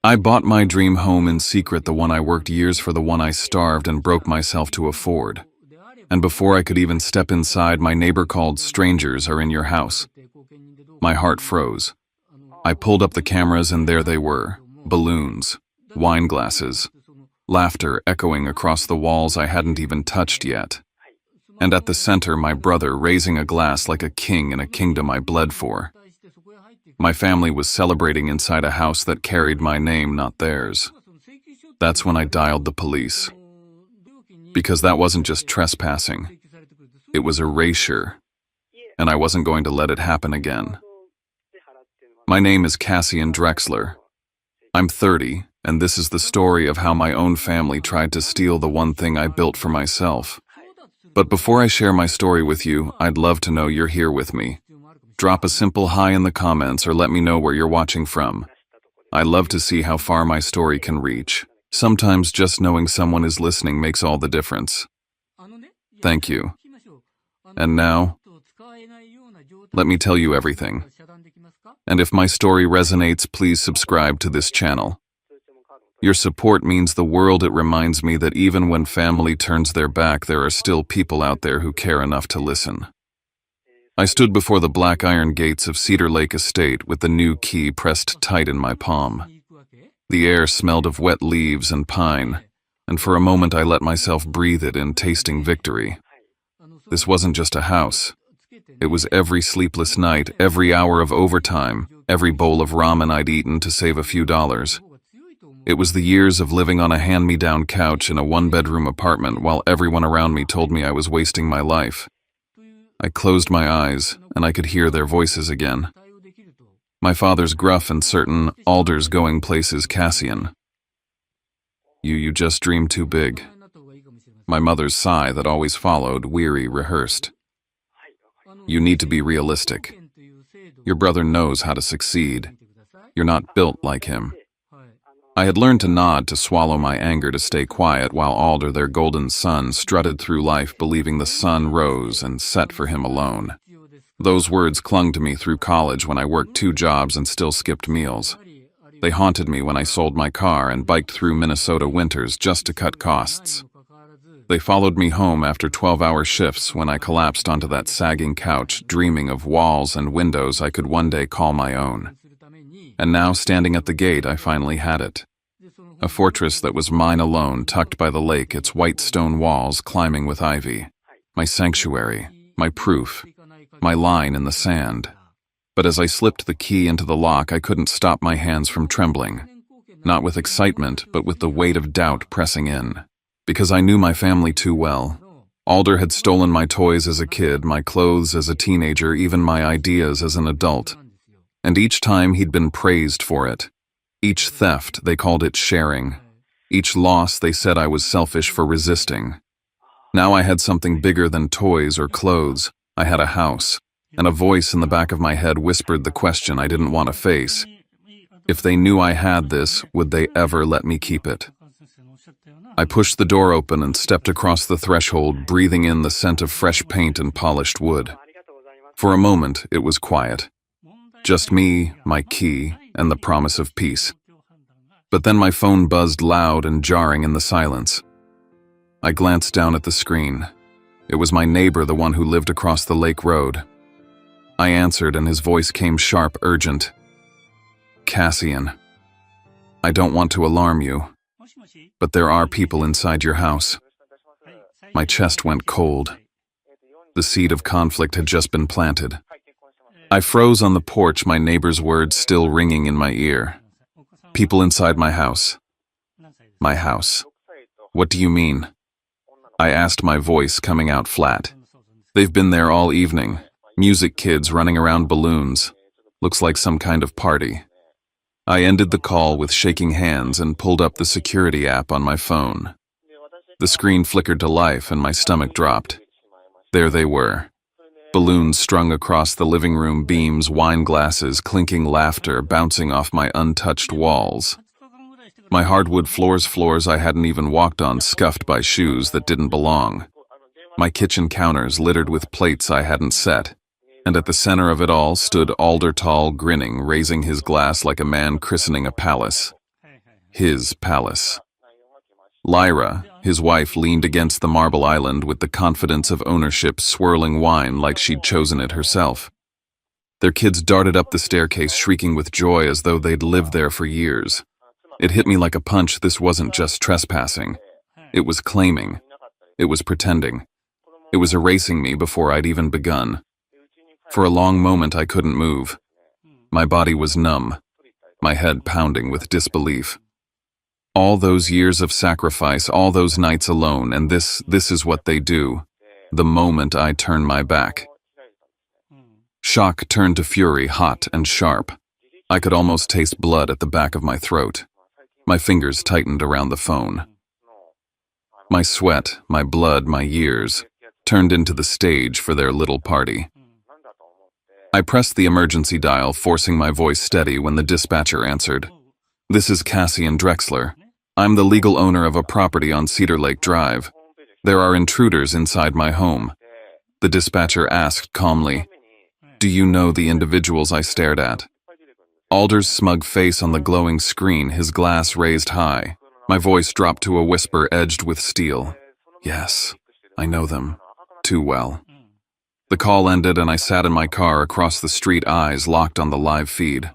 I bought my dream home in secret, the one I worked years for, the one I starved and broke myself to afford. And before I could even step inside, my neighbor called, "Strangers are in your house." My heart froze. I pulled up the cameras and there they were. Balloons, wine glasses, laughter echoing across the walls I hadn't even touched yet. And at the center, my brother raising a glass like a king in a kingdom I bled for. My family was celebrating inside a house that carried my name, not theirs. That's when I dialed the police. Because that wasn't just trespassing. It was erasure. And I wasn't going to let it happen again. My name is Cassian Drexler. I'm 30, and this is the story of how my own family tried to steal the one thing I built for myself. But before I share my story with you, I'd love to know you're here with me. Drop a simple hi in the comments or let me know where you're watching from. I love to see how far my story can reach. Sometimes just knowing someone is listening makes all the difference. Thank you. And now, let me tell you everything. And if my story resonates, please subscribe to this channel. Your support means the world. It reminds me that even when family turns their back, there are still people out there who care enough to listen. I stood before the black iron gates of Cedar Lake Estate with the new key pressed tight in my palm. The air smelled of wet leaves and pine, and for a moment I let myself breathe it in, tasting victory. This wasn't just a house. It was every sleepless night, every hour of overtime, every bowl of ramen I'd eaten to save a few dollars. It was the years of living on a hand-me-down couch in a one-bedroom apartment while everyone around me told me I was wasting my life. I closed my eyes, and I could hear their voices again. My father's gruff and certain, "Alder's going places, Cassian. You just dreamed too big." My mother's sigh that always followed, weary, rehearsed. "You need to be realistic. Your brother knows how to succeed. You're not built like him." I had learned to nod, to swallow my anger, to stay quiet while Alder, their golden son, strutted through life believing the sun rose and set for him alone. Those words clung to me through college when I worked 2 jobs and still skipped meals. They haunted me when I sold my car and biked through Minnesota winters just to cut costs. They followed me home after 12-hour shifts when I collapsed onto that sagging couch, dreaming of walls and windows I could one day call my own. And now, standing at the gate, I finally had it. A fortress that was mine alone, tucked by the lake, its white stone walls climbing with ivy. My sanctuary, my proof, my line in the sand. But as I slipped the key into the lock, I couldn't stop my hands from trembling. Not with excitement, but with the weight of doubt pressing in. Because I knew my family too well. Alder had stolen my toys as a kid, my clothes as a teenager, even my ideas as an adult. And each time he'd been praised for it. Each theft, they called it sharing. Each loss, they said I was selfish for resisting. Now I had something bigger than toys or clothes. I had a house, and a voice in the back of my head whispered the question I didn't want to face. If they knew I had this, would they ever let me keep it? I pushed the door open and stepped across the threshold, breathing in the scent of fresh paint and polished wood. For a moment, it was quiet. Just me, my key, and the promise of peace. But then my phone buzzed loud and jarring in the silence. I glanced down at the screen. It was my neighbor, the one who lived across the lake road. I answered, and his voice came sharp, urgent. "Cassian, I don't want to alarm you, but there are people inside your house." My chest went cold. The seed of conflict had just been planted. I froze on the porch, my neighbor's words still ringing in my ear. "People inside my house." My house. What do you mean? I asked, my voice coming out flat. "They've been there all evening. Music kids running around, balloons. Looks like some kind of party." I ended the call with shaking hands and pulled up the security app on my phone. The screen flickered to life and my stomach dropped. There they were. Balloons strung across the living room beams, wine glasses, clinking laughter bouncing off my untouched walls. My hardwood floors I hadn't even walked on, scuffed by shoes that didn't belong. My kitchen counters littered with plates I hadn't set. And at the center of it all stood Alder Tall, grinning, raising his glass like a man christening a palace. His palace. Lyra, his wife, leaned against the marble island with the confidence of ownership, swirling wine like she'd chosen it herself. Their kids darted up the staircase, shrieking with joy as though they'd lived there for years. It hit me like a punch. This wasn't just trespassing. It was claiming. It was pretending. It was erasing me before I'd even begun. For a long moment I couldn't move. My body was numb, my head pounding with disbelief. All those years of sacrifice, all those nights alone, and this is what they do, the moment I turn my back. Shock turned to fury, hot and sharp. I could almost taste blood at the back of my throat. My fingers tightened around the phone. My sweat, my blood, my years, turned into the stage for their little party. I pressed the emergency dial, forcing my voice steady when the dispatcher answered. "This is Cassian Drexler. I'm the legal owner of a property on Cedar Lake Drive. There are intruders inside my home." The dispatcher asked calmly, "Do you know the individuals I stared at?" Alder's smug face on the glowing screen, his glass raised high. My voice dropped to a whisper edged with steel. "Yes, I know them. Too well." The call ended and I sat in my car across the street, eyes locked on the live feed.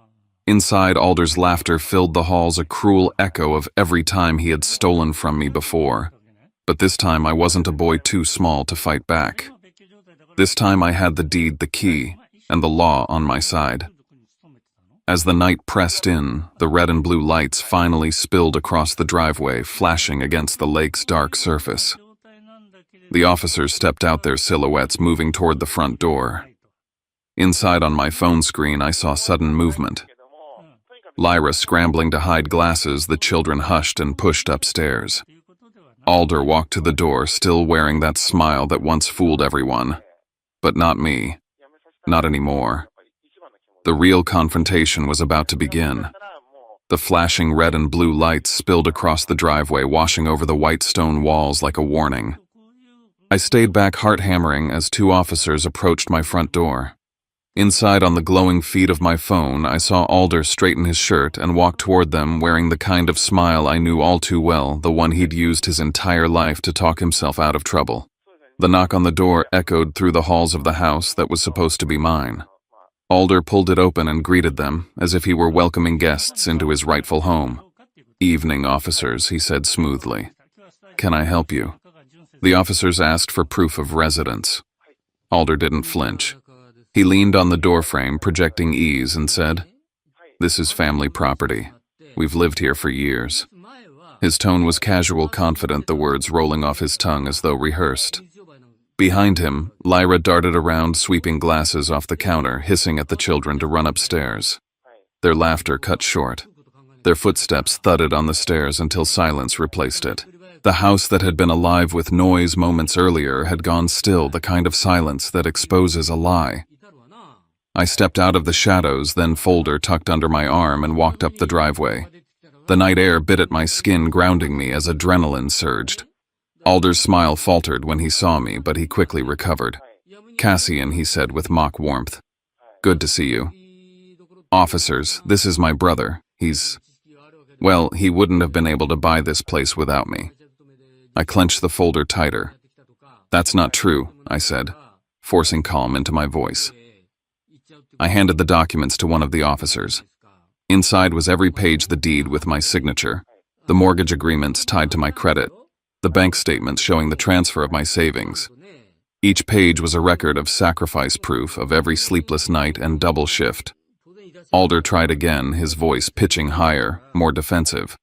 Inside, Alder's laughter filled the halls, a cruel echo of every time he had stolen from me before. But this time I wasn't a boy too small to fight back. This time I had the deed, the key, and the law on my side. As the night pressed in, the red and blue lights finally spilled across the driveway, flashing against the lake's dark surface. The officers stepped out, their silhouettes moving toward the front door. Inside, on my phone screen, I saw sudden movement. Lyra scrambling to hide glasses, the children hushed and pushed upstairs. Alder walked to the door, still wearing that smile that once fooled everyone. But not me. Not anymore. The real confrontation was about to begin. The flashing red and blue lights spilled across the driveway, washing over the white stone walls like a warning. I stayed back, heart hammering, as two officers approached my front door. Inside, on the glowing feed of my phone, I saw Alder straighten his shirt and walk toward them, wearing the kind of smile I knew all too well, the one he'd used his entire life to talk himself out of trouble. The knock on the door echoed through the halls of the house that was supposed to be mine. Alder pulled it open and greeted them, as if he were welcoming guests into his rightful home. "Evening, officers," he said smoothly. "Can I help you?" The officers asked for proof of residence. Alder didn't flinch. He leaned on the doorframe, projecting ease, and said, "This is family property. We've lived here for years." His tone was casual, confident, the words rolling off his tongue as though rehearsed. Behind him, Lyra darted around, sweeping glasses off the counter, hissing at the children to run upstairs. Their laughter cut short. Their footsteps thudded on the stairs until silence replaced it. The house that had been alive with noise moments earlier had gone still, the kind of silence that exposes a lie. I stepped out of the shadows, then folder tucked under my arm, and walked up the driveway. The night air bit at my skin, grounding me as adrenaline surged. Alder's smile faltered when he saw me, but he quickly recovered. "Cassian," he said with mock warmth. "Good to see you." "Officers, this is my brother. Well, he wouldn't have been able to buy this place without me." I clenched the folder tighter. "That's not true," I said, forcing calm into my voice. I handed the documents to one of the officers. Inside was every page, the deed with my signature, the mortgage agreements tied to my credit, the bank statements showing the transfer of my savings. Each page was a record of sacrifice, proof of every sleepless night and double shift. Alder tried again, his voice pitching higher, more defensive.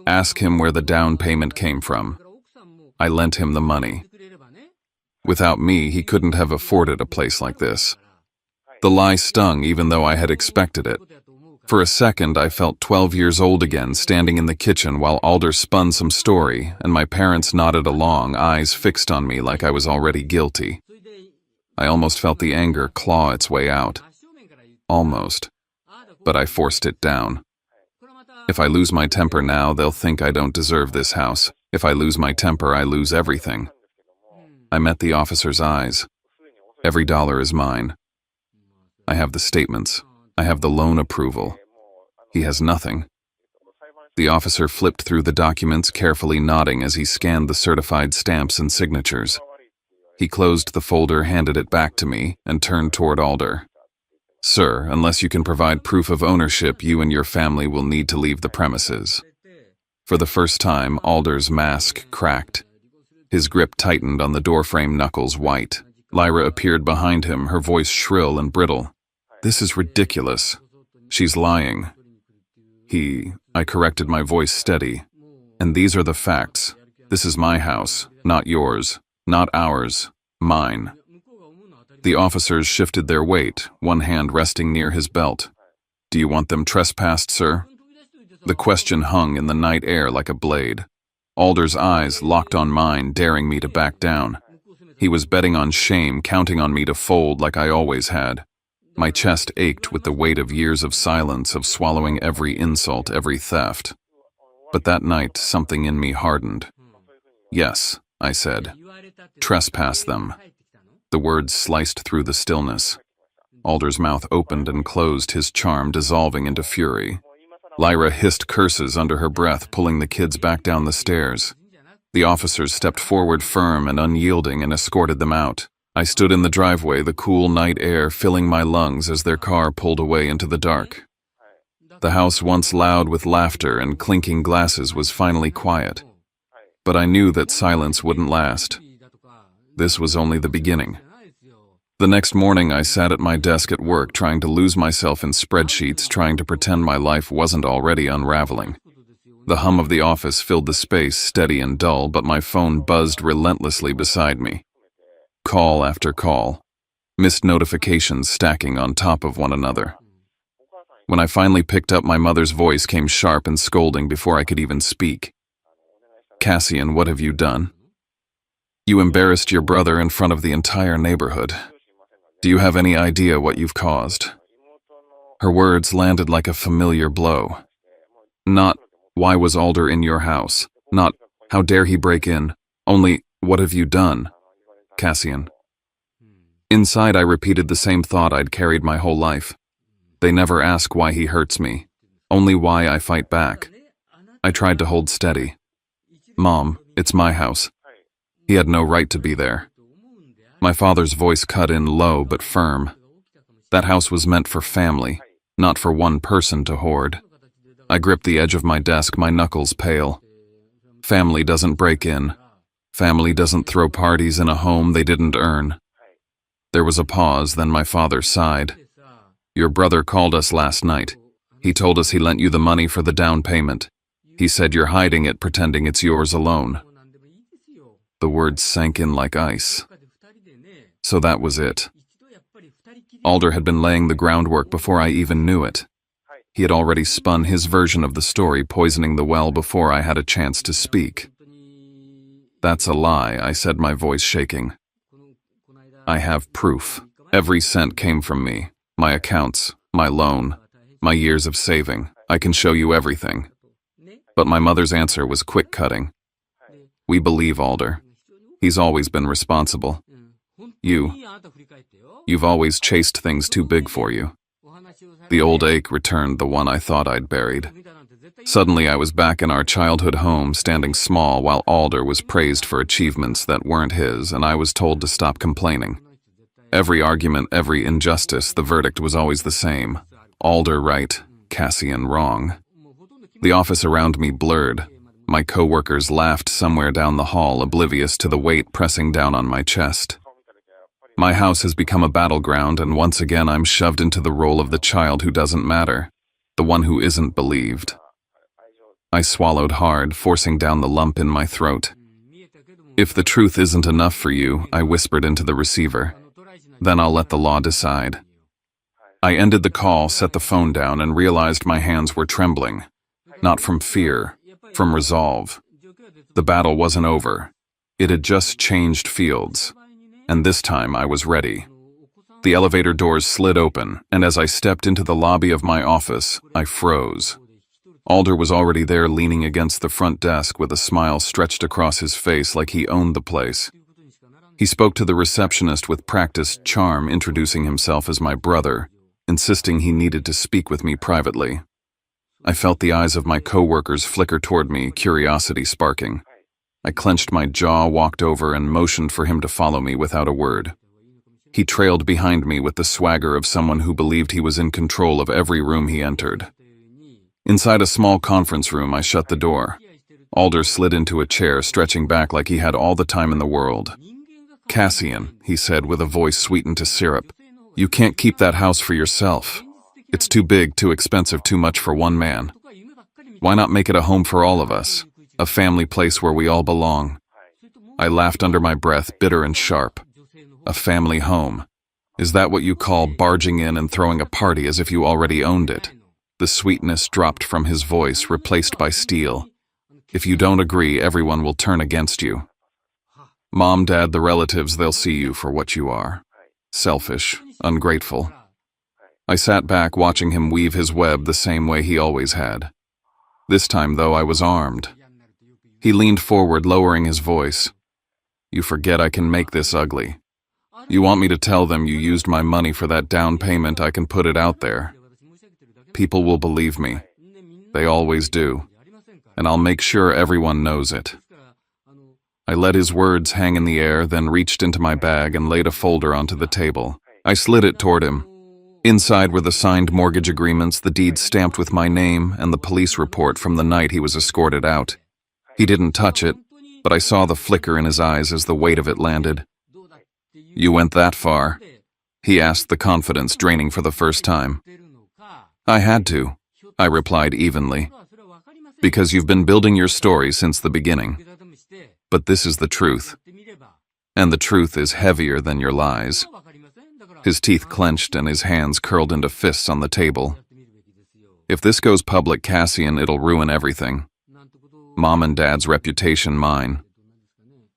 "Ask him where the down payment came from. I lent him the money. Without me, he couldn't have afforded a place like this." The lie stung, even though I had expected it. For a second, I felt 12 years old again, standing in the kitchen while Alder spun some story, and my parents nodded along, eyes fixed on me like I was already guilty. I almost felt the anger claw its way out. Almost. But I forced it down. If I lose my temper now, they'll think I don't deserve this house. If I lose my temper, I lose everything. I met the officer's eyes. Every dollar is mine. I have the statements. I have the loan approval. He has nothing. The officer flipped through the documents, carefully nodding as he scanned the certified stamps and signatures. He closed the folder, handed it back to me, and turned toward Alder. Sir, unless you can provide proof of ownership, you and your family will need to leave the premises. For the first time, Alder's mask cracked. His grip tightened on the doorframe, knuckles white. Lyra appeared behind him, her voice shrill and brittle. This is ridiculous. She's lying. I corrected, my voice steady. And these are the facts. This is my house, not yours, not ours, mine. The officers shifted their weight, one hand resting near his belt. Do you want them trespassed, sir? The question hung in the night air like a blade. Alder's eyes locked on mine, daring me to back down. He was betting on shame, counting on me to fold like I always had. My chest ached with the weight of years of silence, of swallowing every insult, every theft. But that night, something in me hardened. Yes, I said. Trespass them. The words sliced through the stillness. Alder's mouth opened and closed, his charm dissolving into fury. Lyra hissed curses under her breath, pulling the kids back down the stairs. The officers stepped forward, firm and unyielding, and escorted them out. I stood in the driveway, the cool night air filling my lungs as their car pulled away into the dark. The house, once loud with laughter and clinking glasses, was finally quiet. But I knew that silence wouldn't last. This was only the beginning. The next morning, I sat at my desk at work, trying to lose myself in spreadsheets, trying to pretend my life wasn't already unraveling. The hum of the office filled the space, steady and dull, but my phone buzzed relentlessly beside me. Call after call, missed notifications stacking on top of one another. When I finally picked up, my mother's voice came sharp and scolding before I could even speak. Cassian, what have you done? You embarrassed your brother in front of the entire neighborhood. Do you have any idea what you've caused? Her words landed like a familiar blow. Not, why was Alder in your house? Not, how dare he break in? Only, what have you done? Cassian. Inside, I repeated the same thought I'd carried my whole life. They never ask why he hurts me, only why I fight back. I tried to hold steady. Mom, it's my house. He had no right to be there. My father's voice cut in low but firm. That house was meant for family, not for one person to hoard. I gripped the edge of my desk, my knuckles pale. Family doesn't break in. Family doesn't throw parties in a home they didn't earn. There was a pause, then my father sighed. Your brother called us last night. He told us he lent you the money for the down payment. He said you're hiding it, pretending it's yours alone. The words sank in like ice. So that was it. Alder had been laying the groundwork before I even knew it. He had already spun his version of the story, poisoning the well before I had a chance to speak. That's a lie, I said, my voice shaking. I have proof. Every cent came from me. My accounts, my loan, my years of saving. I can show you everything. But my mother's answer was quick-cutting. We believe Alder. He's always been responsible. You've always chased things too big for you. The old ache returned, the one I thought I'd buried. Suddenly I was back in our childhood home, standing small while Alder was praised for achievements that weren't his, and I was told to stop complaining. Every argument, every injustice, the verdict was always the same. Alder right, Cassian wrong. The office around me blurred. My coworkers laughed somewhere down the hall, oblivious to the weight pressing down on my chest. My house has become a battleground, and once again I'm shoved into the role of the child who doesn't matter, the one who isn't believed. I swallowed hard, forcing down the lump in my throat. If the truth isn't enough for you, I whispered into the receiver, then I'll let the law decide. I ended the call, set the phone down, and realized my hands were trembling. Not from fear, from resolve. The battle wasn't over. It had just changed fields. And this time I was ready. The elevator doors slid open, and as I stepped into the lobby of my office, I froze. Alder was already there, leaning against the front desk with a smile stretched across his face like he owned the place. He spoke to the receptionist with practiced charm, introducing himself as my brother, insisting he needed to speak with me privately. I felt the eyes of my coworkers flicker toward me, curiosity sparking. I clenched my jaw, walked over, and motioned for him to follow me without a word. He trailed behind me with the swagger of someone who believed he was in control of every room he entered. Inside a small conference room, I shut the door. Alder slid into a chair, stretching back like he had all the time in the world. "Cassian," he said with a voice sweetened to syrup, "you can't keep that house for yourself. It's too big, too expensive, too much for one man. Why not make it a home for all of us? A family place where we all belong?" I laughed under my breath, bitter and sharp. A family home. Is that what you call barging in and throwing a party as if you already owned it? The sweetness dropped from his voice, replaced by steel. If you don't agree, everyone will turn against you. Mom, Dad, the relatives, they'll see you for what you are. Selfish, ungrateful. I sat back, watching him weave his web the same way he always had. This time, though, I was armed. He leaned forward, lowering his voice. "You forget I can make this ugly. You want me to tell them you used my money for that down payment? I can put it out there. People will believe me. They always do. And I'll make sure everyone knows it." I let his words hang in the air, then reached into my bag and laid a folder onto the table. I slid it toward him. Inside were the signed mortgage agreements, the deed stamped with my name, and the police report from the night he was escorted out. He didn't touch it, but I saw the flicker in his eyes as the weight of it landed. "You went that far?" he asked, the confidence draining for the first time. "I had to," I replied evenly. "Because you've been building your story since the beginning. But this is the truth. And the truth is heavier than your lies." His teeth clenched and his hands curled into fists on the table. "If this goes public, Cassian, it'll ruin everything. Mom and Dad's reputation, mine.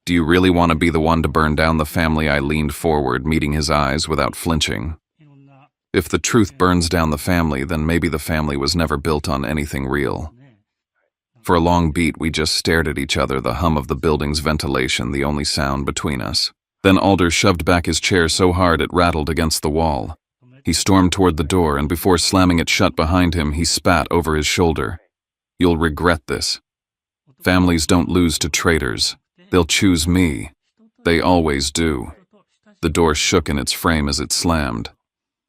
Do you really want to be the one to burn down the family?" I leaned forward, meeting his eyes without flinching. If the truth burns down the family, then maybe the family was never built on anything real. For a long beat, we just stared at each other, the hum of the building's ventilation the only sound between us. Then Alder shoved back his chair so hard it rattled against the wall. He stormed toward the door, and before slamming it shut behind him, he spat over his shoulder. "You'll regret this. Families don't lose to traitors. They'll choose me. They always do." The door shook in its frame as it slammed.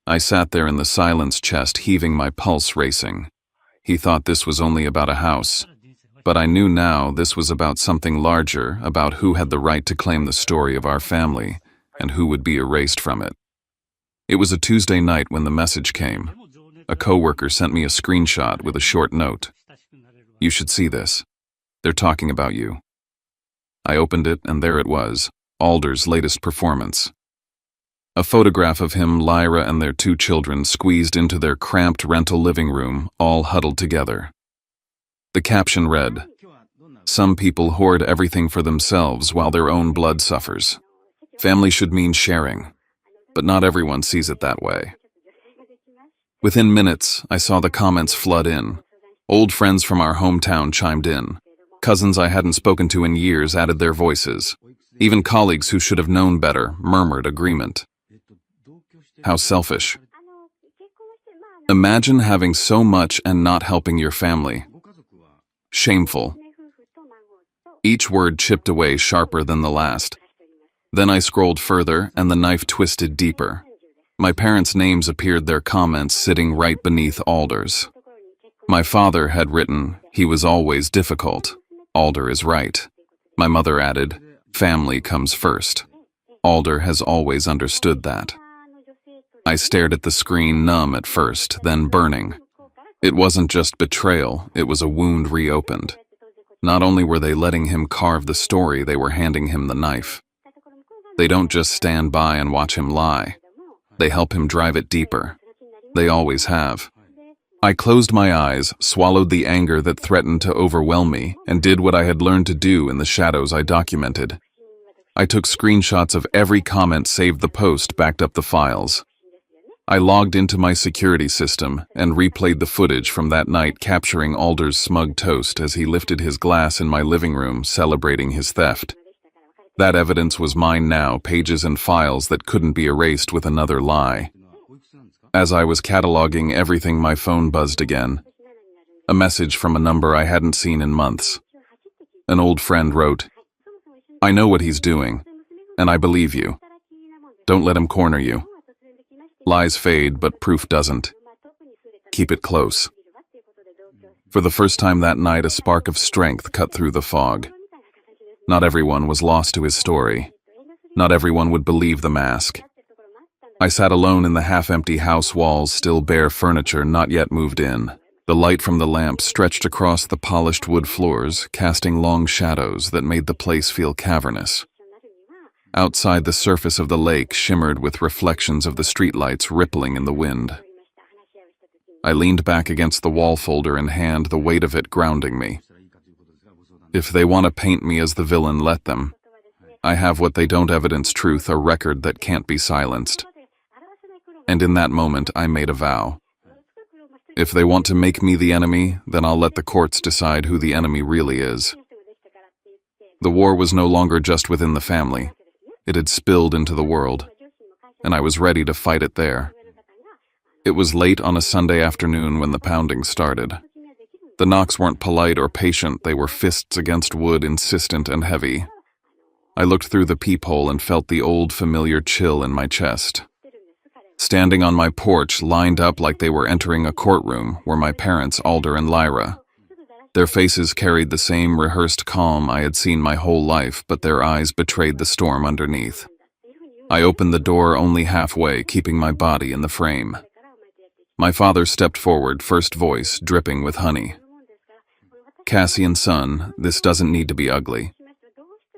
I sat there in the silence, chest heaving, my pulse racing. He thought this was only about a house. But I knew now this was about something larger, about who had the right to claim the story of our family, and who would be erased from it. It was a Tuesday night when the message came. A coworker sent me a screenshot with a short note. "You should see this. They're talking about you." I opened it, and there it was, Alder's latest performance. A photograph of him, Lyra, and their 2 children squeezed into their cramped rental living room, all huddled together. The caption read, "Some people hoard everything for themselves while their own blood suffers. Family should mean sharing, but not everyone sees it that way." Within minutes, I saw the comments flood in. Old friends from our hometown chimed in. Cousins I hadn't spoken to in years added their voices. Even colleagues who should have known better murmured agreement. How selfish. Imagine having so much and not helping your family. Shameful. Each word chipped away sharper than the last. Then I scrolled further, and the knife twisted deeper. My parents' names appeared, their comments sitting right beneath Alder's. My father had written, "He was always difficult. Alder is right." My mother added, "Family comes first. Alder has always understood that." I stared at the screen, numb at first, then burning. It wasn't just betrayal, it was a wound reopened. Not only were they letting him carve the story, they were handing him the knife. They don't just stand by and watch him lie. They help him drive it deeper. They always have. I closed my eyes, swallowed the anger that threatened to overwhelm me, and did what I had learned to do in the shadows I documented. I took screenshots of every comment, saved the post, backed up the files. I logged into my security system and replayed the footage from that night, capturing Alder's smug toast as he lifted his glass in my living room, celebrating his theft. That evidence was mine now, pages and files that couldn't be erased with another lie. As I was cataloging everything, my phone buzzed again. A message from a number I hadn't seen in months. An old friend wrote, "I know what he's doing, and I believe you. Don't let him corner you. Lies fade, but proof doesn't. Keep it close." For the first time that night, a spark of strength cut through the fog. Not everyone was lost to his story. Not everyone would believe the mask. I sat alone in the half-empty house, walls still bare, furniture not yet moved in. The light from the lamp stretched across the polished wood floors, casting long shadows that made the place feel cavernous. Outside, the surface of the lake shimmered with reflections of the streetlights rippling in the wind. I leaned back against the wall, folder in hand, the weight of it grounding me. If they want to paint me as the villain, let them. I have what they don't: evidence, truth, a record that can't be silenced. And in that moment, I made a vow. If they want to make me the enemy, then I'll let the courts decide who the enemy really is. The war was no longer just within the family. It had spilled into the world, and I was ready to fight it there. It was late on a Sunday afternoon when the pounding started. The knocks weren't polite or patient, they were fists against wood, insistent and heavy. I looked through the peephole and felt the old familiar chill in my chest. Standing on my porch, lined up like they were entering a courtroom, were my parents, Alder and Lyra. Their faces carried the same rehearsed calm I had seen my whole life, but their eyes betrayed the storm underneath. I opened the door only halfway, keeping my body in the frame. My father stepped forward, first voice dripping with honey. "Cassian, son, this doesn't need to be ugly.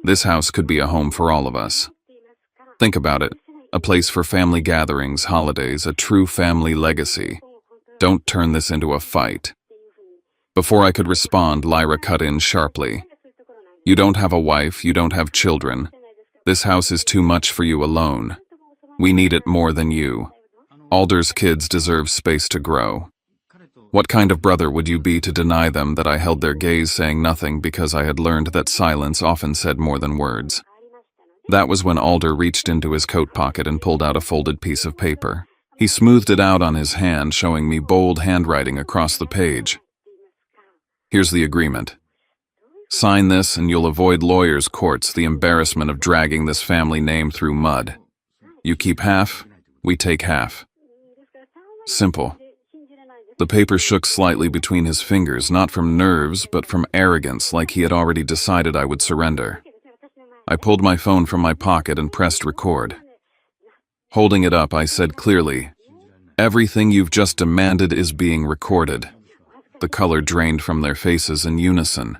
This house could be a home for all of us. Think about it. A place for family gatherings, holidays, a true family legacy. Don't turn this into a fight." Before I could respond, Lyra cut in sharply. "You don't have a wife, you don't have children. This house is too much for you alone. We need it more than you. Alder's kids deserve space to grow. What kind of brother would you be to deny them that?" I held their gaze, saying nothing, because I had learned that silence often said more than words. That was when Alder reached into his coat pocket and pulled out a folded piece of paper. He smoothed it out on his hand, showing me bold handwriting across the page. "Here's the agreement. Sign this and you'll avoid lawyers' courts, the embarrassment of dragging this family name through mud. You keep half, we take half. Simple." The paper shook slightly between his fingers, not from nerves, but from arrogance, like he had already decided I would surrender. I pulled my phone from my pocket and pressed record. Holding it up, I said clearly, "Everything you've just demanded is being recorded." The color drained from their faces in unison.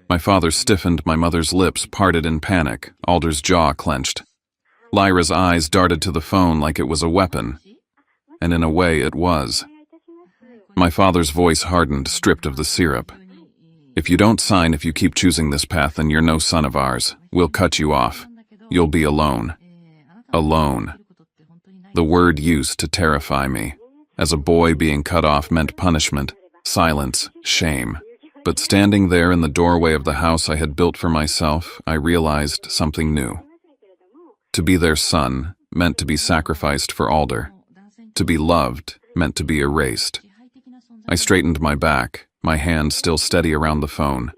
My father stiffened, my mother's lips parted in panic, Alder's jaw clenched. Lyra's eyes darted to the phone like it was a weapon, and in a way it was. My father's voice hardened, stripped of the syrup. "If you don't sign, if you keep choosing this path, then you're no son of ours. We'll cut you off. You'll be alone." Alone. The word used to terrify me. As a boy, being cut off meant punishment, silence, shame. But standing there in the doorway of the house I had built for myself, I realized something new. To be their son meant to be sacrificed for Alder. To be loved meant to be erased. I straightened my back, my hand still steady around the phone.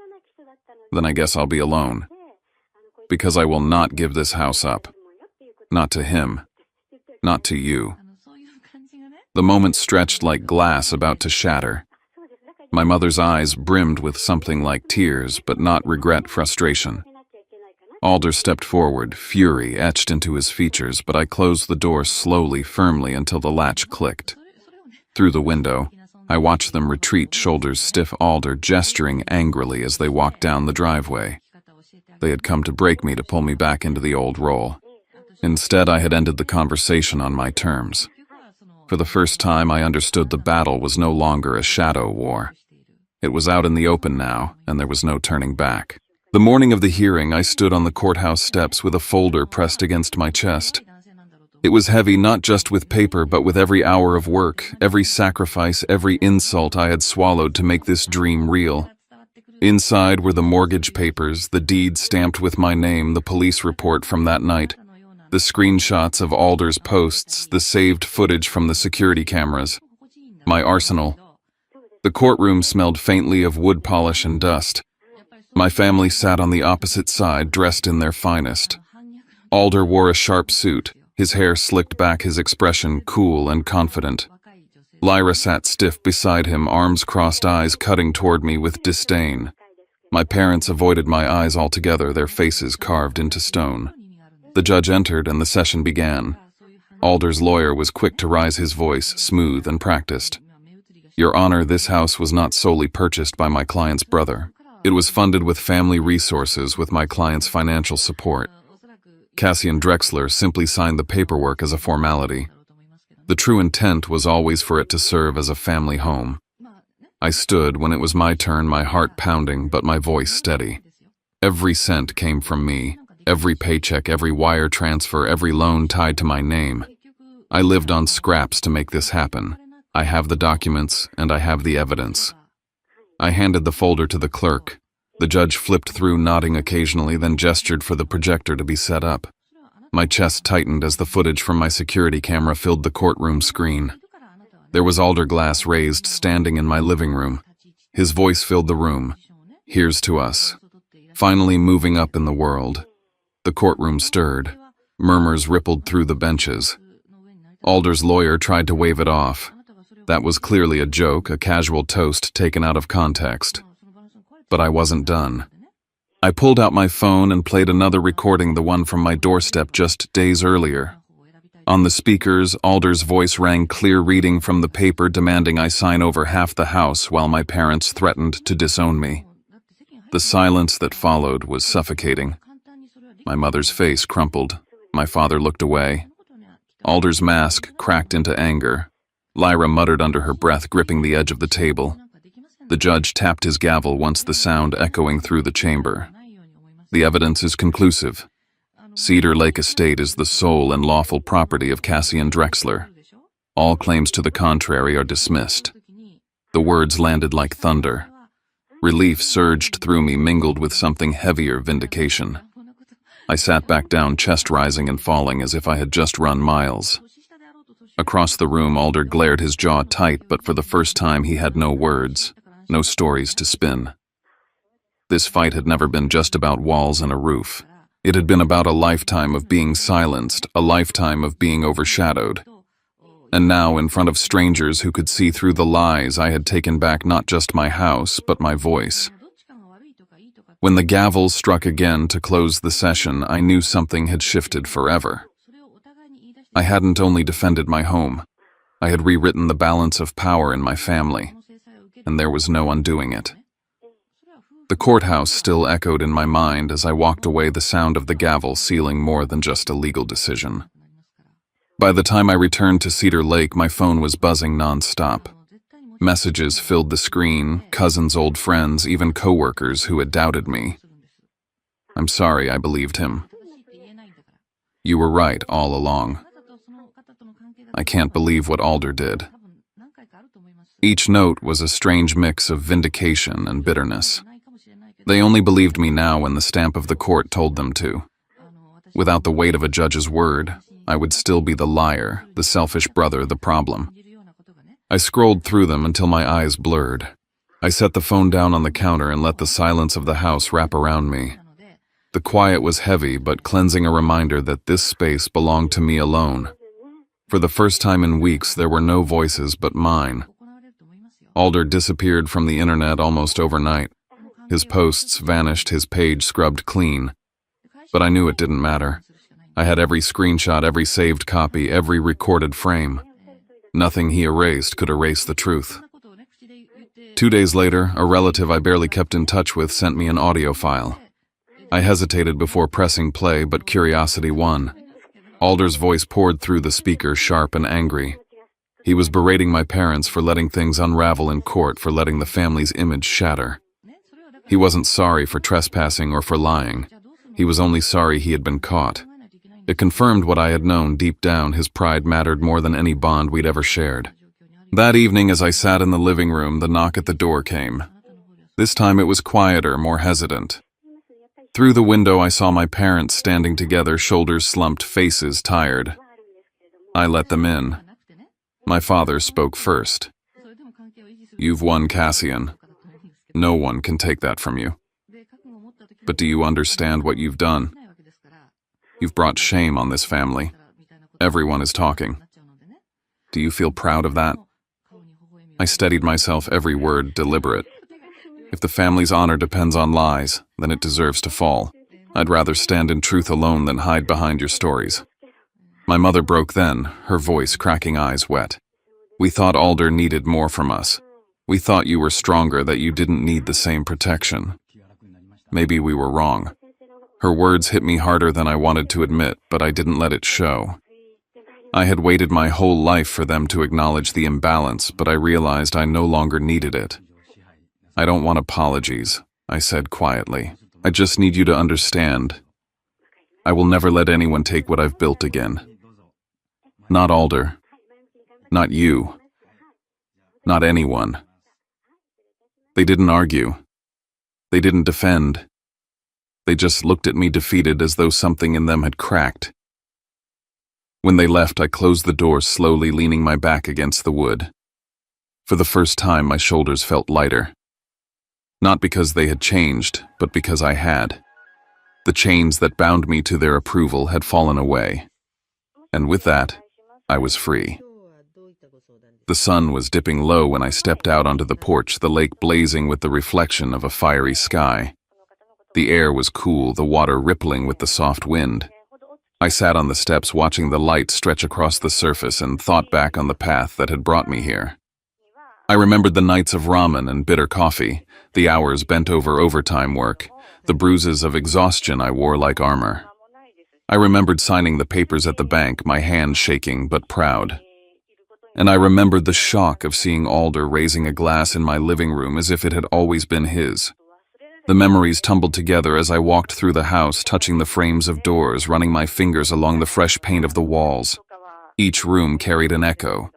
Then I guess I'll be alone. Because I will not give this house up. Not to him. Not to you. The moment stretched like glass about to shatter. My mother's eyes brimmed with something like tears, but not regret, frustration. Alder stepped forward, fury etched into his features, but I closed the door slowly, firmly, until the latch clicked. Through the window, I watched them retreat, shoulders stiff, Alder gesturing angrily as they walked down the driveway. They had come to break me, to pull me back into the old role. Instead, I had ended the conversation on my terms. For the first time, I understood the battle was no longer a shadow war. It was out in the open now, and there was no turning back. The morning of the hearing, I stood on the courthouse steps with a folder pressed against my chest. It was heavy, not just with paper, but with every hour of work, every sacrifice, every insult I had swallowed to make this dream real. Inside were the mortgage papers, the deed stamped with my name, the police report from that night, the screenshots of Alder's posts, the saved footage from the security cameras. My arsenal. The courtroom smelled faintly of wood polish and dust. My family sat on the opposite side, dressed in their finest. Alder wore a sharp suit, his hair slicked back, his expression cool and confident. Lyra sat stiff beside him, arms crossed, eyes cutting toward me with disdain. My parents avoided my eyes altogether, their faces carved into stone. The judge entered and the session began. Alder's lawyer was quick to raise his voice, smooth and practiced. Your Honor, this house was not solely purchased by my client's brother. It was funded with family resources with my client's financial support. Cassian Drexler simply signed the paperwork as a formality. The true intent was always for it to serve as a family home. I stood when it was my turn, my heart pounding, but my voice steady. Every cent came from me, every paycheck, every wire transfer, every loan tied to my name. I lived on scraps to make this happen. I have the documents, and I have the evidence. I handed the folder to the clerk. The judge flipped through, nodding occasionally, then gestured for the projector to be set up. My chest tightened as the footage from my security camera filled the courtroom screen. There was Alder Glass raised, standing in my living room. His voice filled the room. Here's to us. Finally moving up in the world. The courtroom stirred. Murmurs rippled through the benches. Alder's lawyer tried to wave it off. That was clearly a joke, a casual toast taken out of context. But I wasn't done. I pulled out my phone and played another recording, the one from my doorstep just days earlier. On the speakers, Alder's voice rang clear, reading from the paper, demanding I sign over half the house while my parents threatened to disown me. The silence that followed was suffocating. My mother's face crumpled. My father looked away. Alder's mask cracked into anger. Lyra muttered under her breath, gripping the edge of the table. The judge tapped his gavel, once the sound echoing through the chamber. The evidence is conclusive. Cedar Lake Estate is the sole and lawful property of Cassian Drexler. All claims to the contrary are dismissed. The words landed like thunder. Relief surged through me, mingled with something heavier, vindication. I sat back down, chest rising and falling as if I had just run miles. Across the room, Alder glared, his jaw tight, but for the first time he had no words, no stories to spin. This fight had never been just about walls and a roof. It had been about a lifetime of being silenced, a lifetime of being overshadowed. And now, in front of strangers who could see through the lies, I had taken back not just my house, but my voice. When the gavel struck again to close the session, I knew something had shifted forever. I hadn't only defended my home, I had rewritten the balance of power in my family, and there was no undoing it. The courthouse still echoed in my mind as I walked away, the sound of the gavel sealing more than just a legal decision. By the time I returned to Cedar Lake, my phone was buzzing nonstop. Messages filled the screen, cousins, old friends, even coworkers who had doubted me. I'm sorry I believed him. You were right all along. I can't believe what Alder did. Each note was a strange mix of vindication and bitterness. They only believed me now when the stamp of the court told them to. Without the weight of a judge's word, I would still be the liar, the selfish brother, the problem. I scrolled through them until my eyes blurred. I set the phone down on the counter and let the silence of the house wrap around me. The quiet was heavy, but cleansing, a reminder that this space belonged to me alone. For the first time in weeks, there were no voices but mine. Alder disappeared from the internet almost overnight. His posts vanished, his page scrubbed clean. But I knew it didn't matter. I had every screenshot, every saved copy, every recorded frame. Nothing he erased could erase the truth. 2 days later, a relative I barely kept in touch with sent me an audio file. I hesitated before pressing play, but curiosity won. Alder's voice poured through the speaker, sharp and angry. He was berating my parents for letting things unravel in court, for letting the family's image shatter. He wasn't sorry for trespassing or for lying. He was only sorry he had been caught. It confirmed what I had known deep down. His pride mattered more than any bond we'd ever shared. That evening, as I sat in the living room, the knock at the door came. This time it was quieter, more hesitant. Through the window I saw my parents standing together, shoulders slumped, faces tired. I let them in. My father spoke first. "You've won, Cassian. No one can take that from you. But do you understand what you've done? You've brought shame on this family. Everyone is talking. Do you feel proud of that?" I steadied myself, every word deliberate. If the family's honor depends on lies, then it deserves to fall. I'd rather stand in truth alone than hide behind your stories. My mother broke then, her voice cracking, eyes wet. "We thought Alder needed more from us. We thought you were stronger, that you didn't need the same protection. Maybe we were wrong." Her words hit me harder than I wanted to admit, but I didn't let it show. I had waited my whole life for them to acknowledge the imbalance, but I realized I no longer needed it. "I don't want apologies," I said quietly. "I just need you to understand. I will never let anyone take what I've built again. Not Alder. Not you. Not anyone." They didn't argue. They didn't defend. They just looked at me defeated, as though something in them had cracked. When they left, I closed the door slowly, leaning my back against the wood. For the first time, my shoulders felt lighter. Not because they had changed, but because I had. The chains that bound me to their approval had fallen away. And with that, I was free. The sun was dipping low when I stepped out onto the porch, the lake blazing with the reflection of a fiery sky. The air was cool, the water rippling with the soft wind. I sat on the steps watching the light stretch across the surface and thought back on the path that had brought me here. I remembered the nights of ramen and bitter coffee, the hours bent over overtime work, the bruises of exhaustion I wore like armor. I remembered signing the papers at the bank, my hands shaking but proud. And I remembered the shock of seeing Alder raising a glass in my living room as if it had always been his. The memories tumbled together as I walked through the house, touching the frames of doors, running my fingers along the fresh paint of the walls. Each room carried an echo.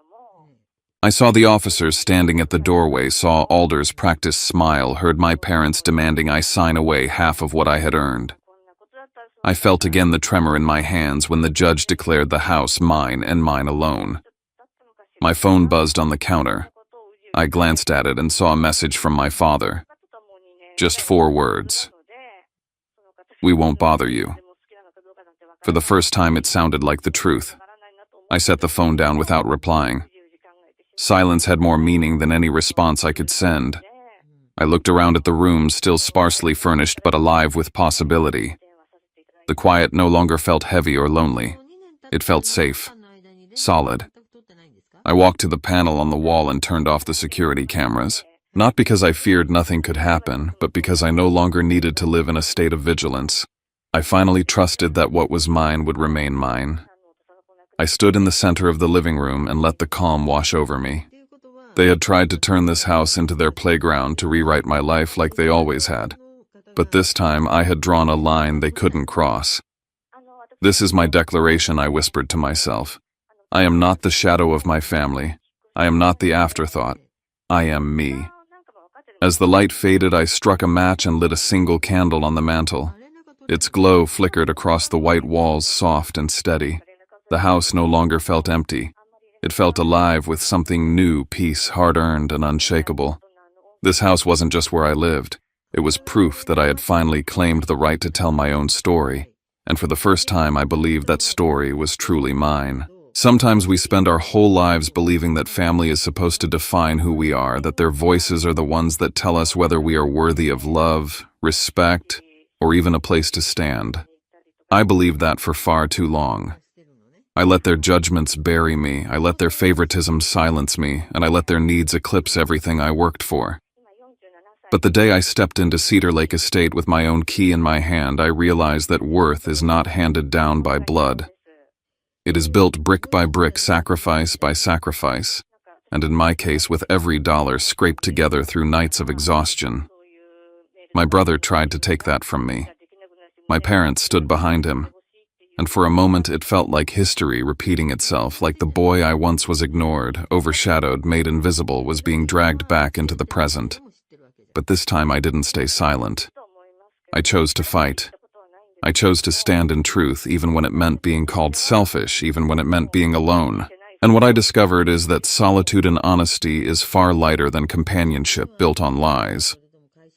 I saw the officers standing at the doorway, saw Alder's practiced smile, heard my parents demanding I sign away half of what I had earned. I felt again the tremor in my hands when the judge declared the house mine and mine alone. My phone buzzed on the counter. I glanced at it and saw a message from my father. Just 4 words. "We won't bother you." For the first time, it sounded like the truth. I set the phone down without replying. Silence had more meaning than any response I could send. I looked around at the room, still sparsely furnished but alive with possibility. The quiet no longer felt heavy or lonely. It felt safe, solid. I walked to the panel on the wall and turned off the security cameras. Not because I feared nothing could happen, but because I no longer needed to live in a state of vigilance. I finally trusted that what was mine would remain mine. I stood in the center of the living room and let the calm wash over me. They had tried to turn this house into their playground, to rewrite my life like they always had. But this time I had drawn a line they couldn't cross. "This is my declaration," I whispered to myself. "I am not the shadow of my family. I am not the afterthought. I am me." As the light faded, I struck a match and lit a single candle on the mantel. Its glow flickered across the white walls, soft and steady. The house no longer felt empty. It felt alive with something new, peace, hard-earned and unshakable. This house wasn't just where I lived. It was proof that I had finally claimed the right to tell my own story. And for the first time, I believed that story was truly mine. Sometimes we spend our whole lives believing that family is supposed to define who we are, that their voices are the ones that tell us whether we are worthy of love, respect, or even a place to stand. I believed that for far too long. I let their judgments bury me, I let their favoritism silence me, and I let their needs eclipse everything I worked for. But the day I stepped into Cedar Lake Estate with my own key in my hand, I realized that worth is not handed down by blood. It is built brick by brick, sacrifice by sacrifice, and in my case with every dollar scraped together through nights of exhaustion. My brother tried to take that from me. My parents stood behind him, and for a moment it felt like history repeating itself, like the boy I once was ignored, overshadowed, made invisible, was being dragged back into the present. but this time I didn't stay silent. I chose to fight. I chose to stand in truth even when it meant being called selfish, even when it meant being alone. And what I discovered is that solitude and honesty is far lighter than companionship built on lies.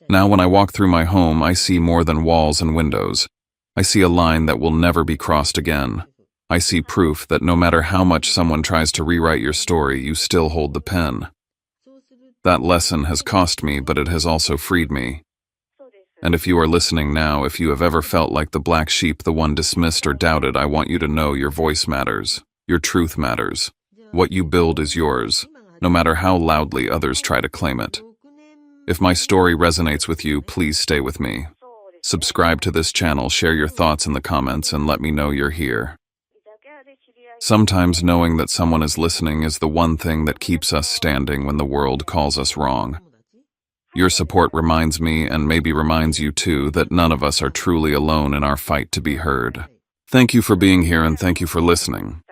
Now when I walk through my home, I see more than walls and windows. I see a line that will never be crossed again. I see proof that no matter how much someone tries to rewrite your story, you still hold the pen. That lesson has cost me, but it has also freed me. And if you are listening now, if you have ever felt like the black sheep, the one dismissed or doubted, I want you to know your voice matters. Your truth matters. What you build is yours, no matter how loudly others try to claim it. If my story resonates with you, please stay with me. Subscribe to this channel, share your thoughts in the comments, and let me know you're here. Sometimes knowing that someone is listening is the one thing that keeps us standing when the world calls us wrong. Your support reminds me, and maybe reminds you too, that none of us are truly alone in our fight to be heard. Thank you for being here and thank you for listening.